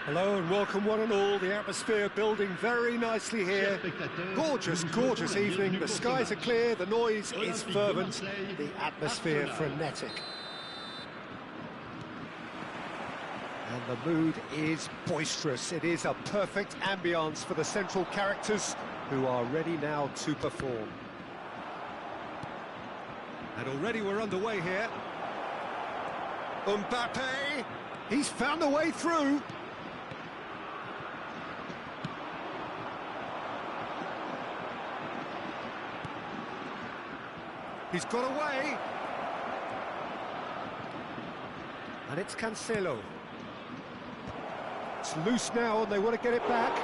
Hello and welcome one and all. The atmosphere building very nicely here. Gorgeous, gorgeous evening. The skies are clear, the noise is fervent, the atmosphere frenetic. And the mood is boisterous. It is a perfect ambience for the central characters who are ready now to perform. And already we're underway here. Mbappe, he's found a way through. He's got away. And it's Cancelo. It's loose now and they want to get it back.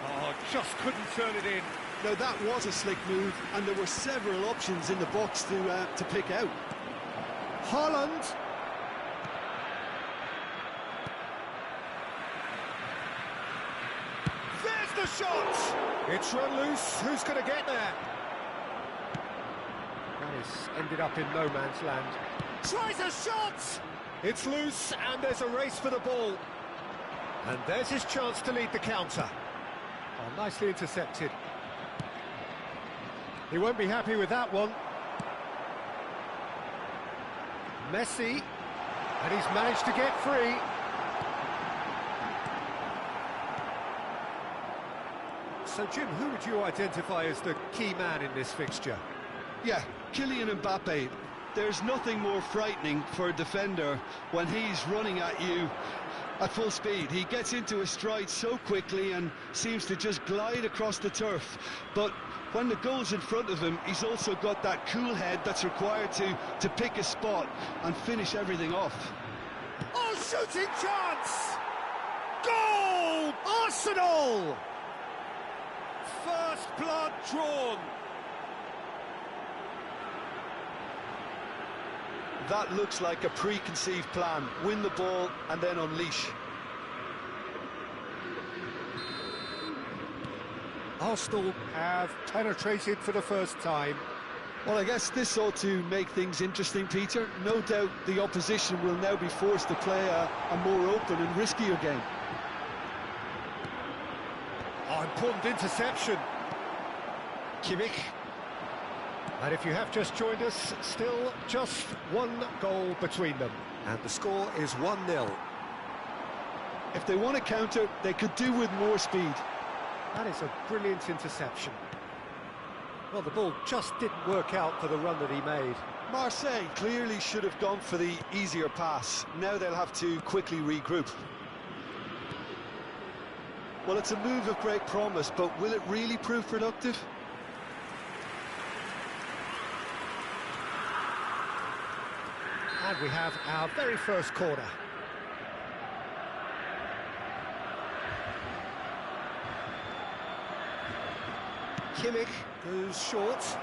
Oh, just couldn't turn it in. No, that was a slick move, and there were several options in the box to pick out. Haaland. There's the shot. It's run loose. Who's going to get there? That is ended up in no man's land. Tries a shot. It's loose, and there's a race for the ball. And there's his chance to lead the counter. Oh, nicely intercepted. He won't be happy with that one. Messi, and he's managed to get free. So, Jim, who would you identify as the key man in this fixture? Yeah, Kylian Mbappe. There's nothing more frightening for a defender when he's running at you at full speed. He gets into a stride so quickly and seems to just glide across the turf. But when the goal's in front of him, he's also got that cool head that's required to pick a spot and finish everything off. Oh, shooting chance! Goal! Arsenal! First blood drawn. That looks like a preconceived plan. Win the ball and then unleash. Arsenal have penetrated for the first time. Well, I guess this ought to make things interesting, Peter. No doubt the opposition will now be forced to play a more open and riskier game. Oh, important interception. Kimmich. And if you have just joined us, still just one goal between them. And the score is 1-0. If they want to counter, they could do with more speed. That is a brilliant interception. Well, the ball just didn't work out for the run that he made. Marseille clearly should have gone for the easier pass. Now they'll have to quickly regroup. Well, it's a move of great promise, but will it really prove productive? And we have our very first corner. Kimmich goes short.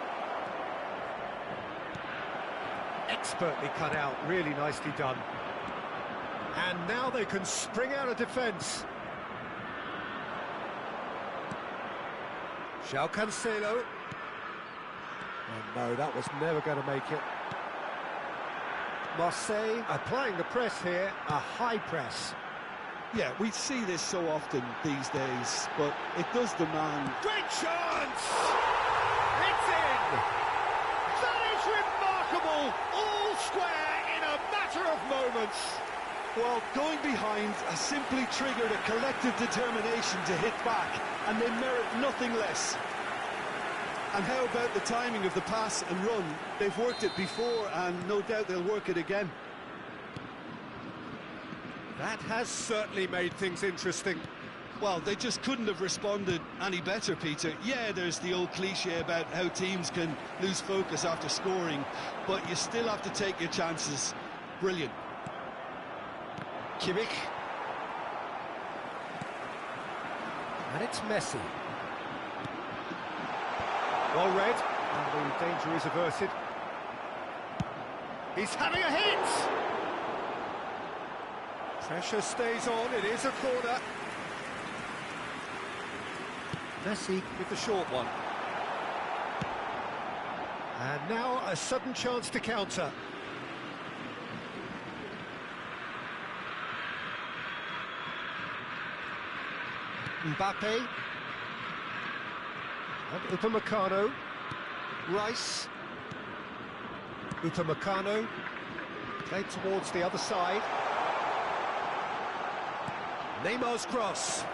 Expertly cut out, really nicely done. And now they can spring out of defence. Cancelo. Oh no, that was never going to make it. Marseille applying the press here, a high press. Yeah, we see this so often these days, but it does demand... Great chance! It's in! That is remarkable! All square in a matter of moments. Well, going behind has simply triggered a collective determination to hit back, and they merit nothing less. And how about the timing of the pass and run? They've worked it before, and no doubt they'll work it again. That has certainly made things interesting. Well, they just couldn't have responded any better, Peter. Yeah, there's the old cliche about how teams can lose focus after scoring, but you still have to take your chances. Brilliant. Kimmich. And it's Messi. Well read, and the danger is averted. He's having a hit! Pressure stays on, it is a corner. Messi with the short one. And now a sudden chance to counter. Mbappe. And Upamecano. Rice. Upamecano. Played towards the other side. Neymar's cross.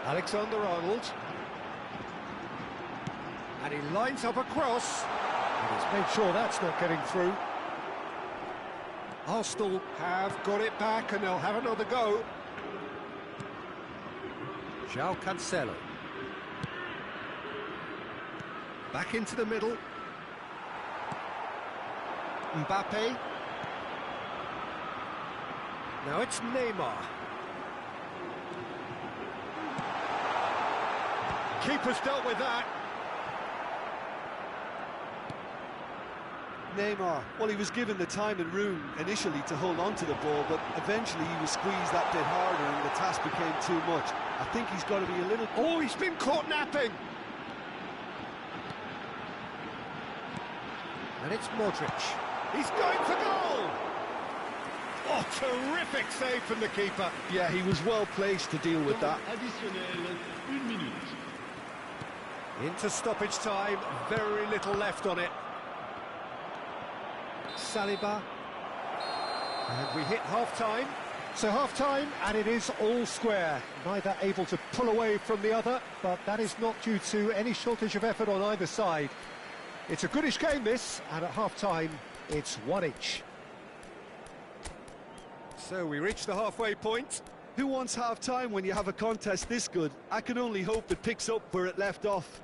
Alexander-Arnold. And he lines up a cross. And he's made sure that's not getting through. Arsenal have got it back and they'll have another go. João Cancelo. Back into the middle. Mbappe. Now it's Neymar. Keeper's dealt with that. Neymar, well, he was given the time and room initially to hold on to the ball, but eventually he was squeezed that bit harder and the task became too much. I think he's got to be a little... Oh, he's been caught napping! And it's Modric. He's going for goal! Oh, terrific save from the keeper. Yeah, he was well placed to deal with that. Into stoppage time, very little left on it. Saliba. And we hit half-time. So half-time, and it is all square. Neither able to pull away from the other, but that is not due to any shortage of effort on either side. It's a goodish game, this, and at half-time, it's one each. So we reach the halfway point. Who wants half-time when you have a contest this good? I can only hope it picks up where it left off.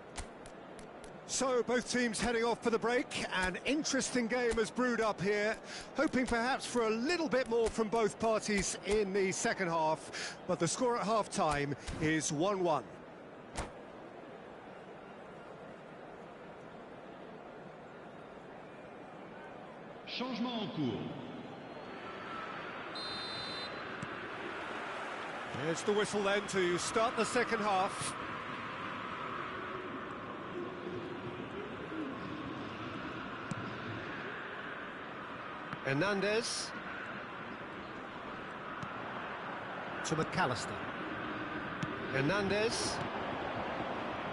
So both teams heading off for the break. An interesting game has brewed up here, hoping perhaps for a little bit more from both parties in the second half, but the score at half-time is 1-1. Changement en cours. There's the whistle then to start the second half. Hernandez to McAllister. Hernandez.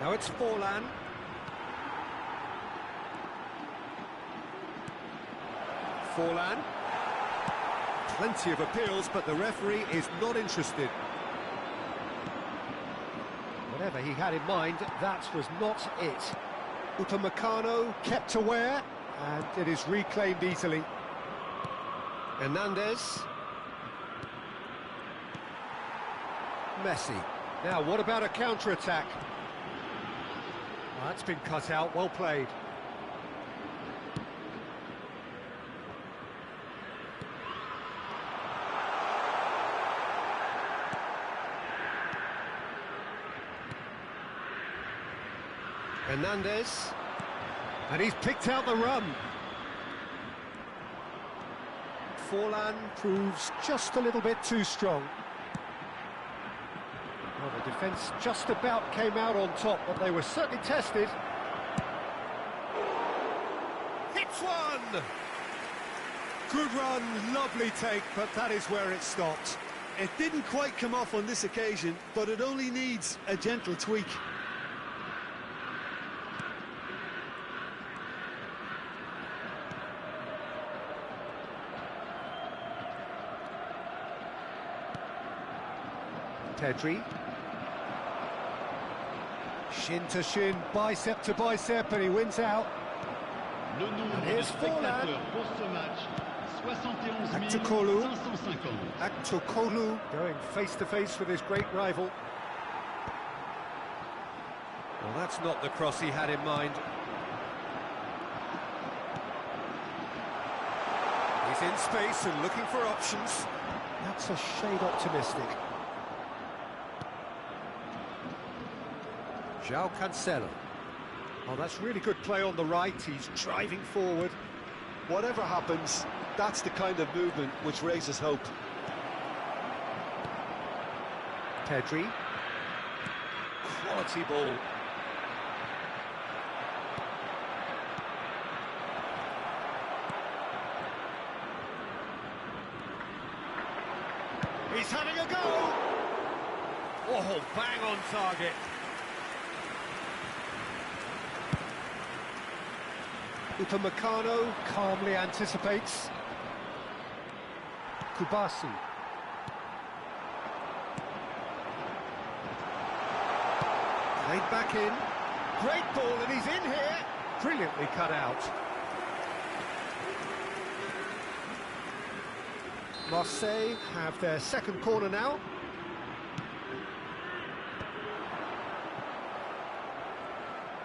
Now it's Forlan. Forlan. Plenty of appeals, but the referee is not interested. Whatever he had in mind, that was not it. Upamecano kept aware, and it is reclaimed easily. Hernandez. Messi. Now, what about a counter-attack? That's been cut out, well played. Hernandez. And he's picked out the run. Forlan proves just a little bit too strong. Well, the defence just about came out on top, but they were certainly tested. Hits one! Good run, lovely take, but that is where it stopped. It didn't quite come off on this occasion, but it only needs a gentle tweak. Pedri. Shin to shin, bicep to bicep, and he wins out. And here's Forlan. Aktokolu going face to face with his great rival. Well, that's not the cross he had in mind. He's in space and looking for options. That's a shade optimistic. João Cancelo. Oh, that's really good play on the right. He's driving forward. Whatever happens, that's the kind of movement which raises hope. Pedri. Quality ball. He's having a go! Oh, bang on target. Upamecano calmly anticipates. Kubasi. Played back in. Great ball, and he's in here. Brilliantly cut out. Marseille have their second corner now.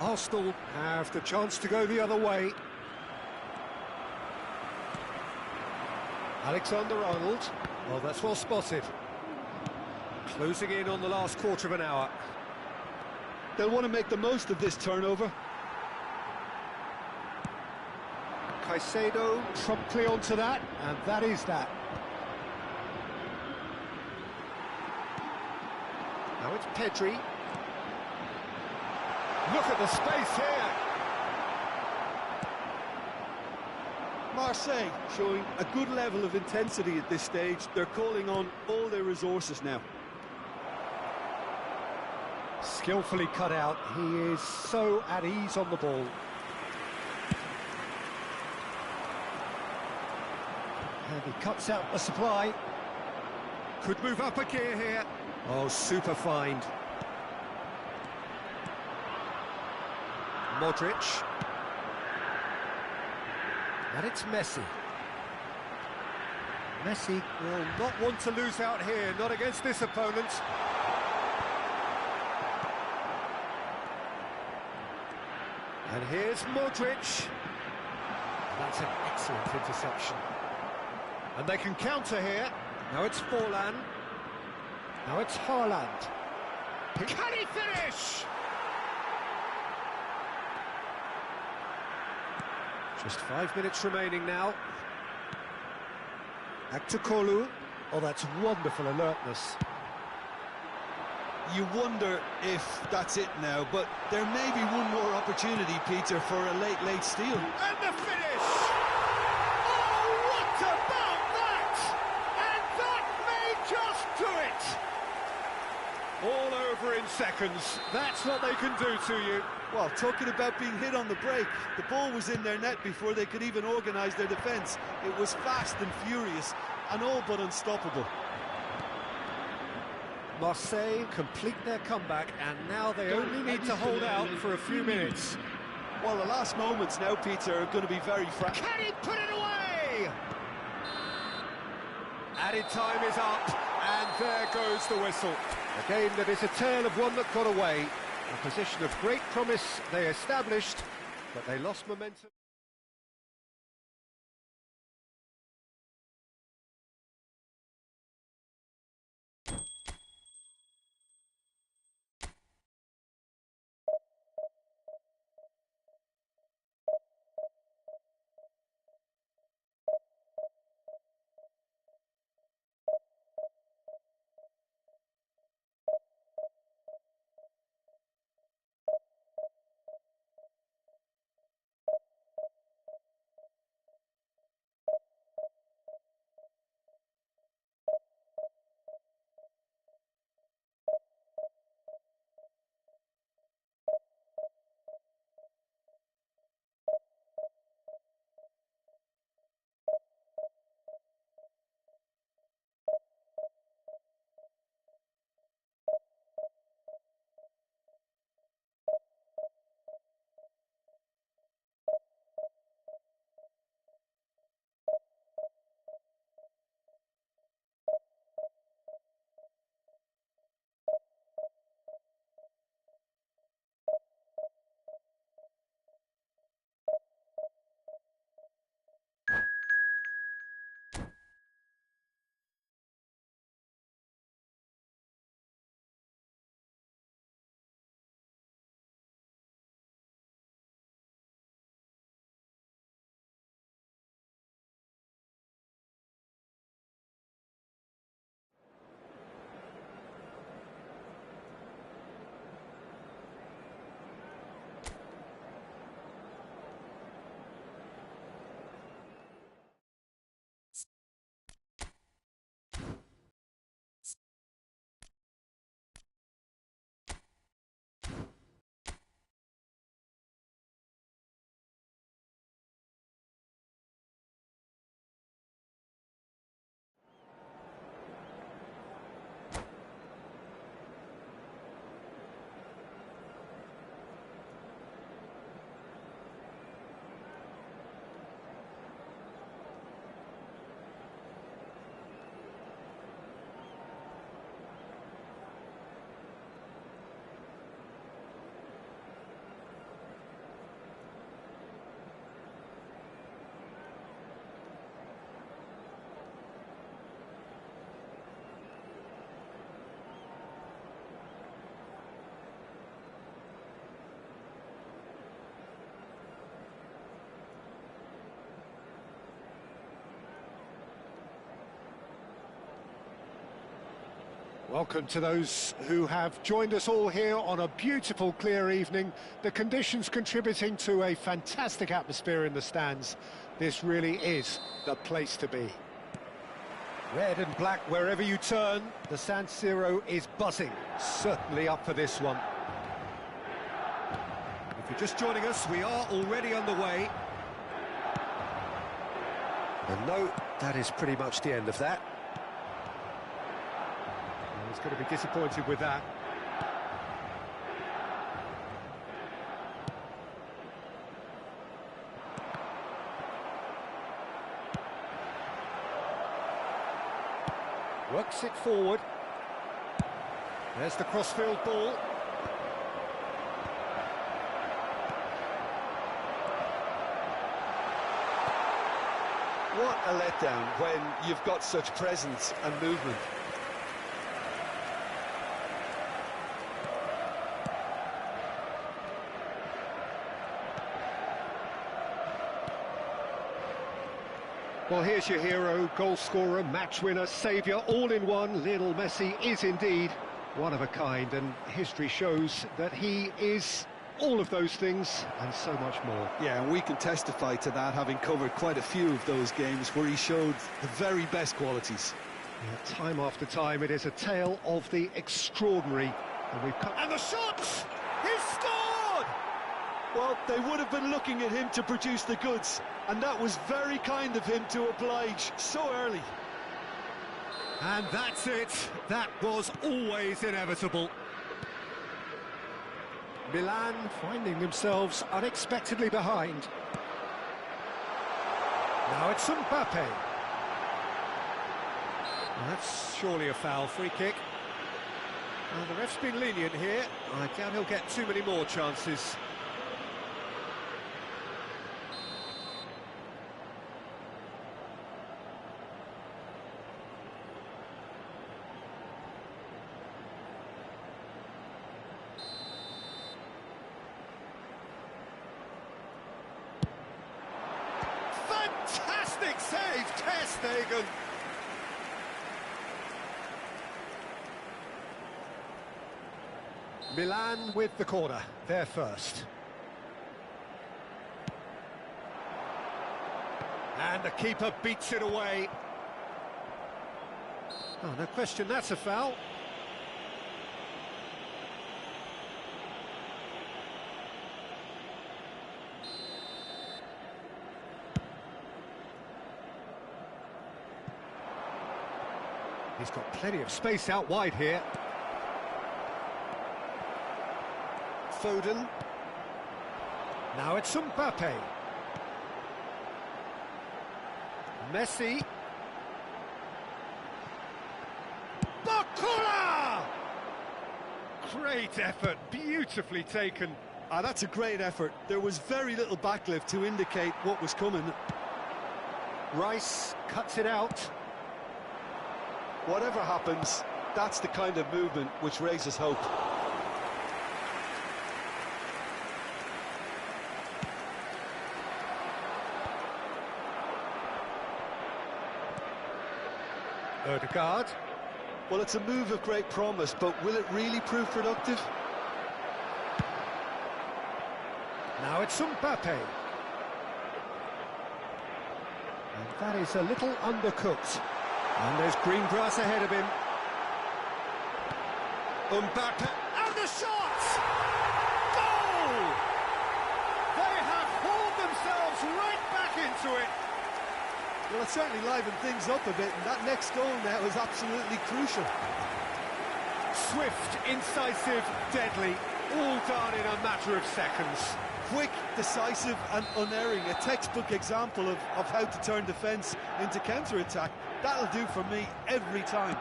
Arsenal have the chance to go the other way. Alexander-Arnold. Well, that's well spotted. Closing in on the last quarter of an hour. They'll want to make the most of this turnover. Caicedo promptly onto that, and that is that. Now it's Pedri. Look at the space here. Marseille showing a good level of intensity at this stage. They're calling on all their resources now. Skillfully cut out. He is so at ease on the ball. And he cuts out the supply. Could move up a gear here. Oh, super find. Modric. And it's Messi. Messi will not want to lose out here, not against this opponent. And here's Modric. That's an excellent interception. And they can counter here. Now it's Forlan. Now it's Haaland. Can he finish? Just 5 minutes remaining now. Aktukolu. Oh, that's wonderful alertness. You wonder if that's it now, but there may be one more opportunity, Peter, for a late steal. And the finish! Oh, what about that? And that may just do it! All over in seconds. That's what they can do to you. Well, talking about being hit on the break, the ball was in their net before they could even organise their defence. It was fast and furious, and all but unstoppable. Marseille complete their comeback, and now they only need to hold out for a few minutes. Well, the last moments now, Peter, are going to be very fragile. Can he put it away? Added time is up, and there goes the whistle. A game that is a tale of one that got away. A position of great promise they established, but they lost momentum. Welcome to those who have joined us all here on a beautiful, clear evening. The conditions contributing to a fantastic atmosphere in the stands. This really is the place to be. Red and black wherever you turn, the San Siro is buzzing. Certainly up for this one. If you're just joining us, we are already underway. And no, that is pretty much the end of that. He's going to be disappointed with that. Works it forward. There's the crossfield ball. What a letdown when you've got such presence and movement. Well, here's your hero, goal scorer, match winner, saviour, all in one. Lionel Messi is indeed one of a kind, and history shows that he is all of those things and so much more. Yeah, and we can testify to that, having covered quite a few of those games where he showed the very best qualities. Yeah, time after time, it is a tale of the extraordinary. And the shots! He's scored! Well, they would have been looking at him to produce the goods, and that was very kind of him to oblige so early. And that's it. That was always inevitable. Milan finding themselves unexpectedly behind. Now it's Mbappe. That's surely a foul, free kick. Well, the ref's been lenient here. I doubt he'll get too many more chances. Fantastic save, Ter Stegen. Milan with the corner, they're first. And the keeper beats it away. Oh, no question, that's a foul. He's got plenty of space out wide here. Foden. Now it's Mbappe. Messi. Bakula! Great effort, beautifully taken. That's a great effort. There was very little backlift to indicate what was coming. Rice cuts it out. Whatever happens, that's the kind of movement which raises hope. Odegaard. Well, it's a move of great promise, but will it really prove productive? Now it's Mbappe. And that is a little undercooked. And there's green grass ahead of him. Mbappe. And the shot! Goal! They have hauled themselves right back into it. Well, it certainly livened things up a bit, and that next goal now is absolutely crucial. Swift, incisive, deadly, all done in a matter of seconds. Quick, decisive and unerring, a textbook example of how to turn defence into counter-attack. That'll do for me every time.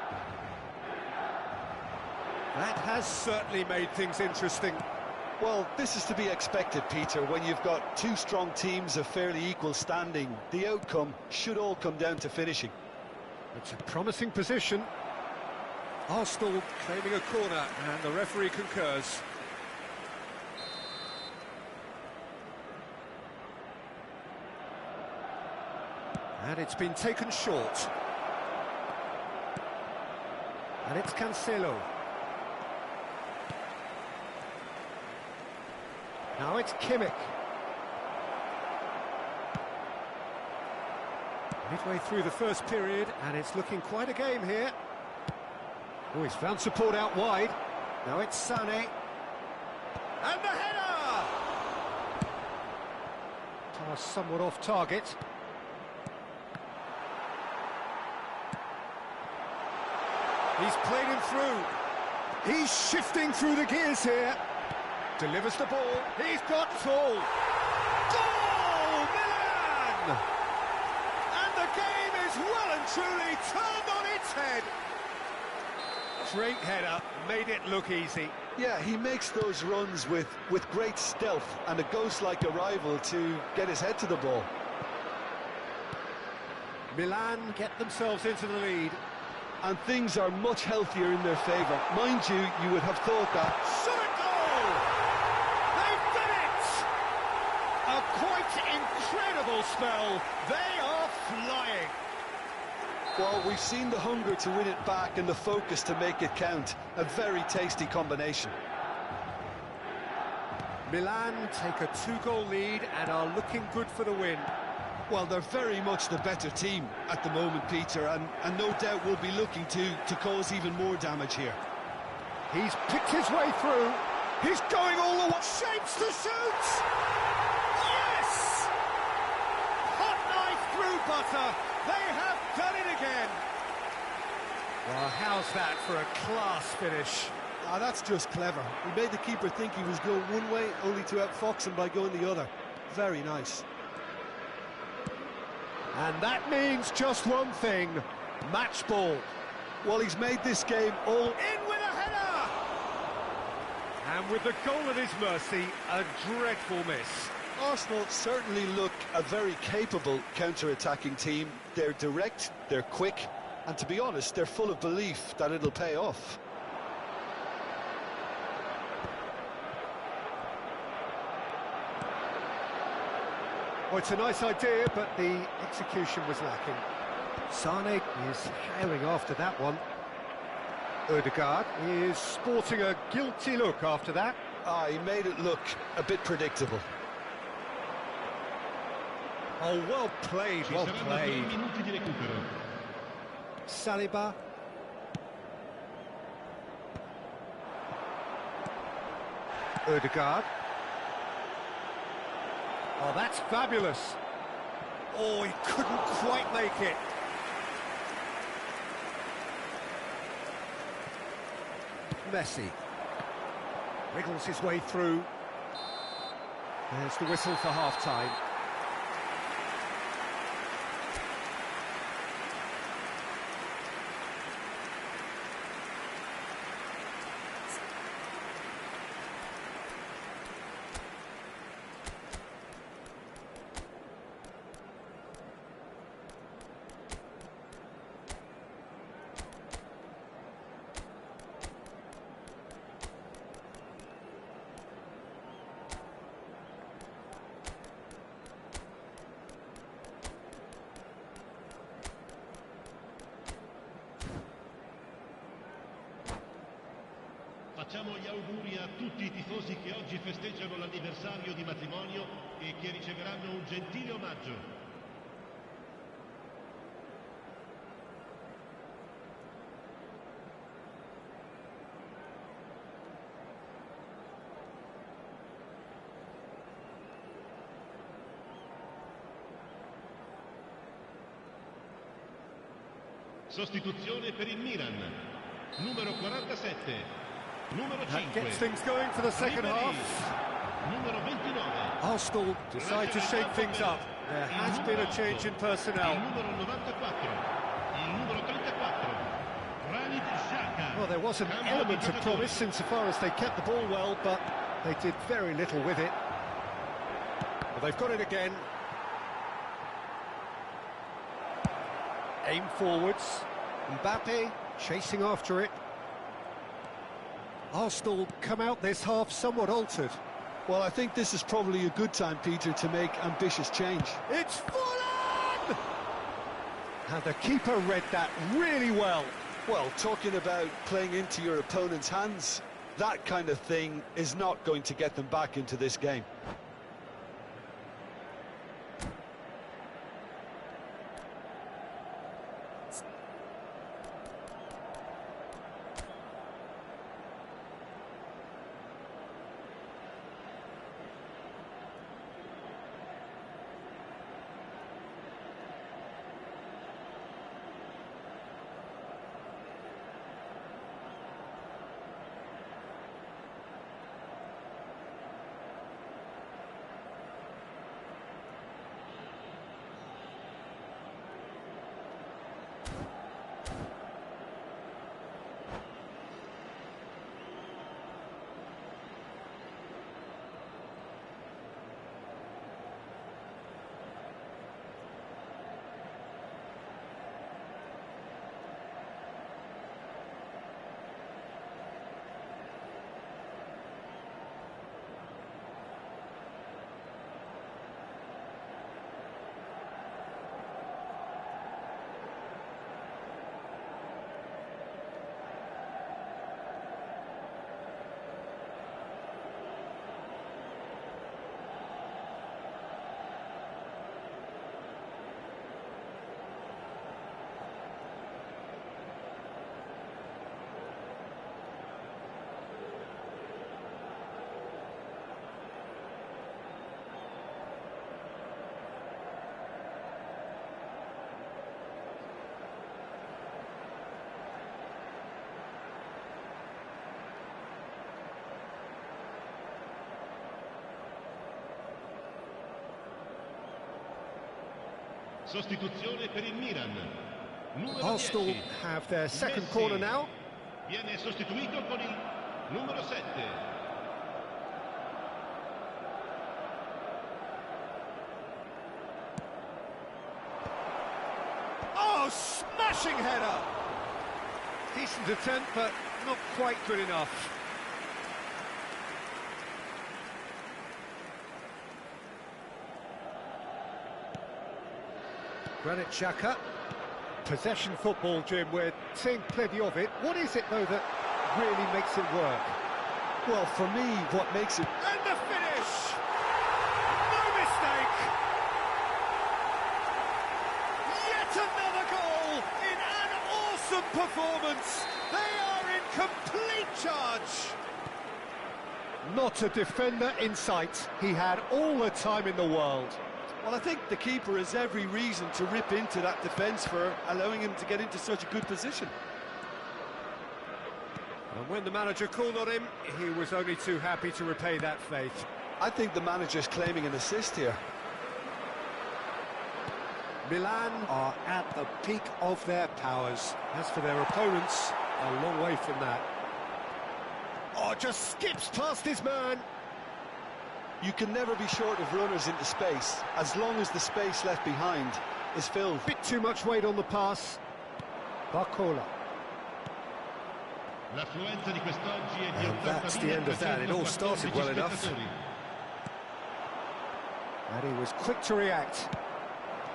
That has certainly made things interesting. Well, this is to be expected, Peter, when you've got two strong teams of fairly equal standing. The outcome should all come down to finishing. It's a promising position. Arsenal claiming a corner, and the referee concurs. And it's been taken short. And it's Cancelo. Now it's Kimmich. Midway through the first period, and it's looking quite a game here. Oh, he's found support out wide. Now it's Sané. And the header! Pass somewhat off target. He's played him through. He's shifting through the gears here. Delivers the ball. He's got full. Goal! Milan! And the game is well and truly turned on its head. Great header, made it look easy. Yeah, he makes those runs with great stealth and a ghost-like arrival to get his head to the ball. Milan get themselves into the lead. And things are much healthier in their favour. Mind you, you would have thought that. Shot a goal! They've done it! A quite incredible spell. They are flying. Well, we've seen the hunger to win it back and the focus to make it count. A very tasty combination. Milan take a 2-goal lead and are looking good for the win. Well, they're very much the better team at the moment, Peter, and no doubt will be looking to cause even more damage here. He's picked his way through. He's going all the way. Shapes to shoot! Yes! Hot knife through butter. They have done it again. Well, how's that for a class finish? Ah, that's just clever. He made the keeper think he was going one way, only to outfox him by going the other. Very nice. And that means just one thing, match ball. Well, he's made this game all... In with a header! And with the goal at his mercy, a dreadful miss. Arsenal certainly look a very capable counter-attacking team. They're direct, they're quick, and to be honest, they're full of belief that it'll pay off. Well, it's a nice idea, but the execution was lacking. Sané is hailing after that one. Odegaard is sporting a guilty look after that. Ah, he made it look a bit predictable. Oh, well played, well played. Saliba. Odegaard. Oh, that's fabulous. Oh, he couldn't quite make it. Messi. Wriggles his way through. There's the whistle for half-time. Facciamo gli auguri a tutti i tifosi che oggi festeggiano l'anniversario di matrimonio e che riceveranno un gentile omaggio. Sostituzione per il Milan. Numero 47. Numero 5. That gets things going for the second half. Numero 29. Arsenal decide to shake things up. There has been a change in personnel. Il numero 94. Il numero 34. Well, there was an element of promise insofar as they kept the ball well, but they did very little with it. Well, they've got it again. Aim forwards. Mbappe chasing after it. Arsenal come out this half somewhat altered. Well, I think this is probably a good time, Peter, to make ambitious change. It's full on! And the keeper read that really well. Well, talking about playing into your opponent's hands, that kind of thing is not going to get them back into this game. Sostituzione per il Milan. Arsenal 10. have their second Messi. corner now. Viene sostituito con il numero 7. Oh, smashing header! Decent attempt, but not quite good enough. Granit Xhaka. Possession football, Jim, we're seeing plenty of it. What is it, though, that really makes it work? Well, for me, what makes it... And the finish! No mistake! Yet another goal in an awesome performance! They are in complete charge! Not a defender in sight. He had all the time in the world. Well, I think the keeper has every reason to rip into that defence for allowing him to get into such a good position. And when the manager called on him, he was only too happy to repay that faith. I think the manager's claiming an assist here. Milan are at the peak of their powers. As for their opponents, a long way from that. Oh, just skips past his man. You can never be short of runners into space, as long as the space left behind is filled. Bit too much weight on the pass. Barcola. L'affluenza di quest'oggi è di And that's the end of that. It all started well enough. And he was quick to react.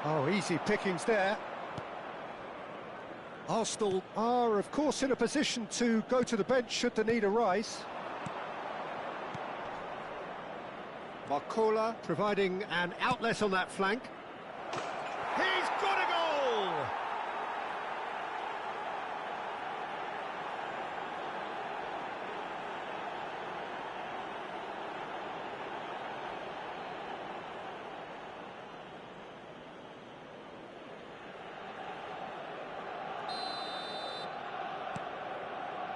Oh, easy pickings there. Arsenal are, of course, in a position to go to the bench should the need arise. Barcola providing an outlet on that flank. He's got a goal!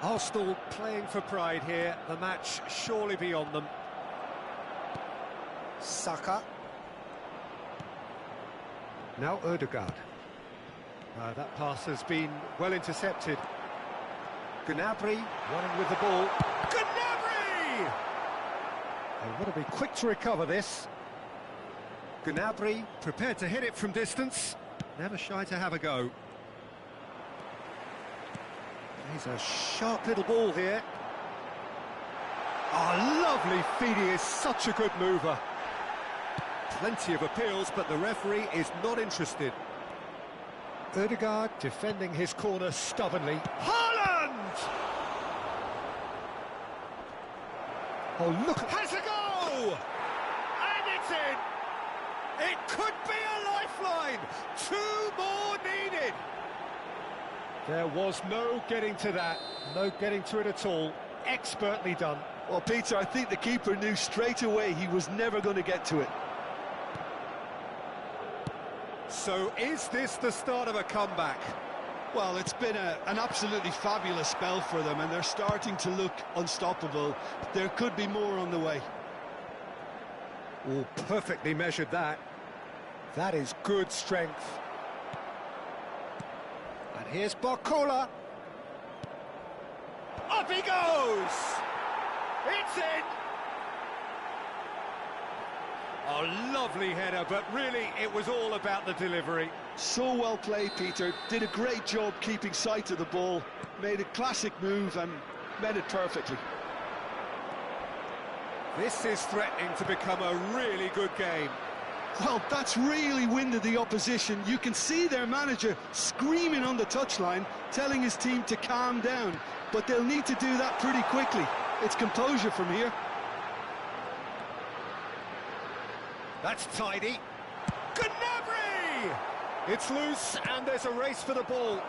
Arsenal playing for pride here, the match surely beyond them. Saka. Now Ødegaard. That pass has been well intercepted. Gnabry running with the ball. Gnabry! They want to be quick to recover this. Gnabry prepared to hit it from distance. Never shy to have a go. He's a sharp little ball here. Oh, lovely feed. He is such a good mover. Plenty of appeals, but the referee is not interested. Ødegaard defending his corner stubbornly. Haaland! Oh, look, has a go! And it's in! It could be a lifeline! 2 more needed! There was no getting to that, no getting to it at all. Expertly done. Well, Peter, I think the keeper knew straight away he was never going to get to it. So is this the start of a comeback? Well, it's been an absolutely fabulous spell for them, and they're starting to look unstoppable. There could be more on the way. Oh, perfectly measured that. That is good strength. And here's Barcola. Up he goes! It's in! Oh, lovely header, but really it was all about the delivery. So well played, Peter. Did a great job keeping sight of the ball. Made a classic move and met it perfectly. This is threatening to become a really good game. Well, that's really winded the opposition. You can see their manager screaming on the touchline, telling his team to calm down. But they'll need to do that pretty quickly. It's composure from here. That's tidy. Gnabry! It's loose and there's a race for the ball.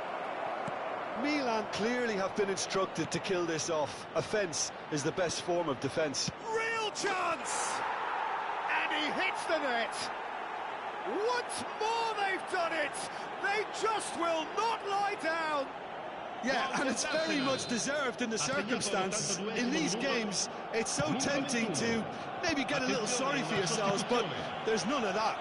Milan clearly have been instructed to kill this off. Offence is the best form of defence. Real chance! And he hits the net. Once more they've done it. They just will not lie down. Yeah, and it's very much deserved in the circumstances. In these games, it's so tempting to maybe get a little sorry for yourselves, but there's none of that.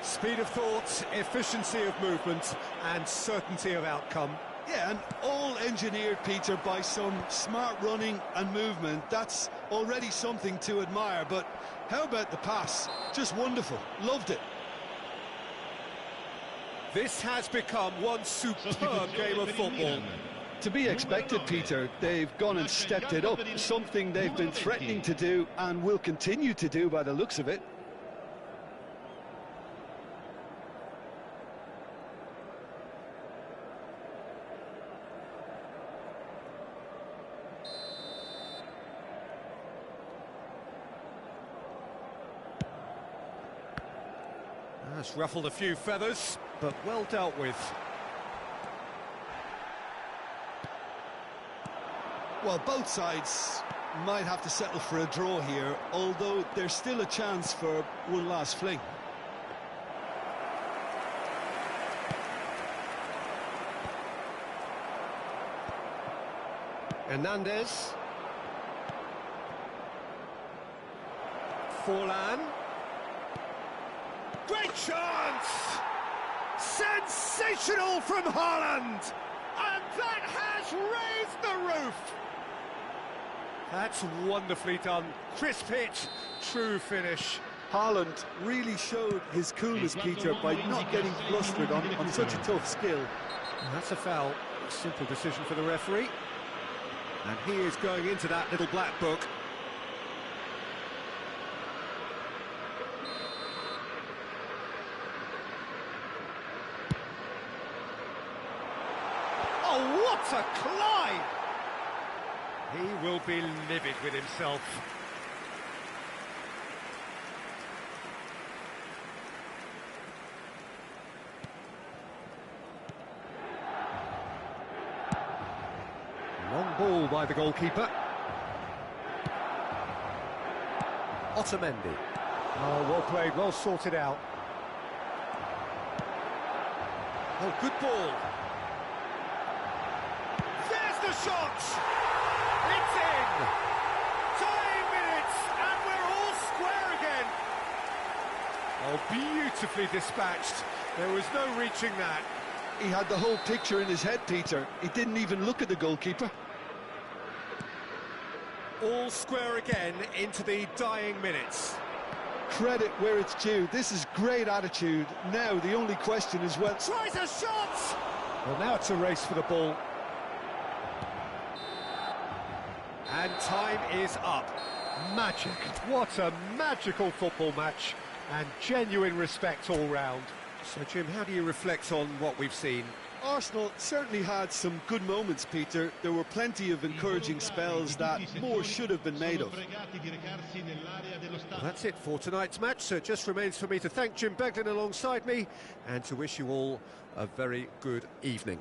Speed of thought, efficiency of movement, and certainty of outcome. Yeah, and all engineered, Peter, by some smart running and movement. That's already something to admire, but how about the pass? Just wonderful. Loved it. This has become one superb game of football. To be expected, Peter. They've gone and stepped it up, something they've been threatening to do and will continue to do by the looks of it. That's ruffled a few feathers, but well dealt with. Well, both sides might have to settle for a draw here, although there's still a chance for one last fling. Hernandez. Forlan. Great chance! Sensational from Haaland! And that has raised the roof! That's wonderfully done. Crisp hit, true finish. Haaland really showed his coolness, Peter, by not getting flustered on such a tough skill. And that's a foul. A simple decision for the referee. And he is going into that little black book. Oh, what a climb! He will be livid with himself. Long ball by the goalkeeper. Otamendi. Oh, well played, well sorted out. Oh, good ball. There's the shot! It's in! Time minutes, and we're all square again. Oh, beautifully dispatched. There was no reaching that. He had the whole picture in his head, Peter. He didn't even look at the goalkeeper. All square again into the dying minutes. Credit where it's due. This is great attitude. Now the only question is well... Tries a shot! Well, now it's a race for the ball. And time is up. Magic. What a magical football match. And genuine respect all round. So, Jim, how do you reflect on what we've seen? Arsenal certainly had some good moments, Peter. There were plenty of encouraging spells that more should have been made of. Well, that's it for tonight's match, so it just remains for me to thank Jim Beglin alongside me and to wish you all a very good evening.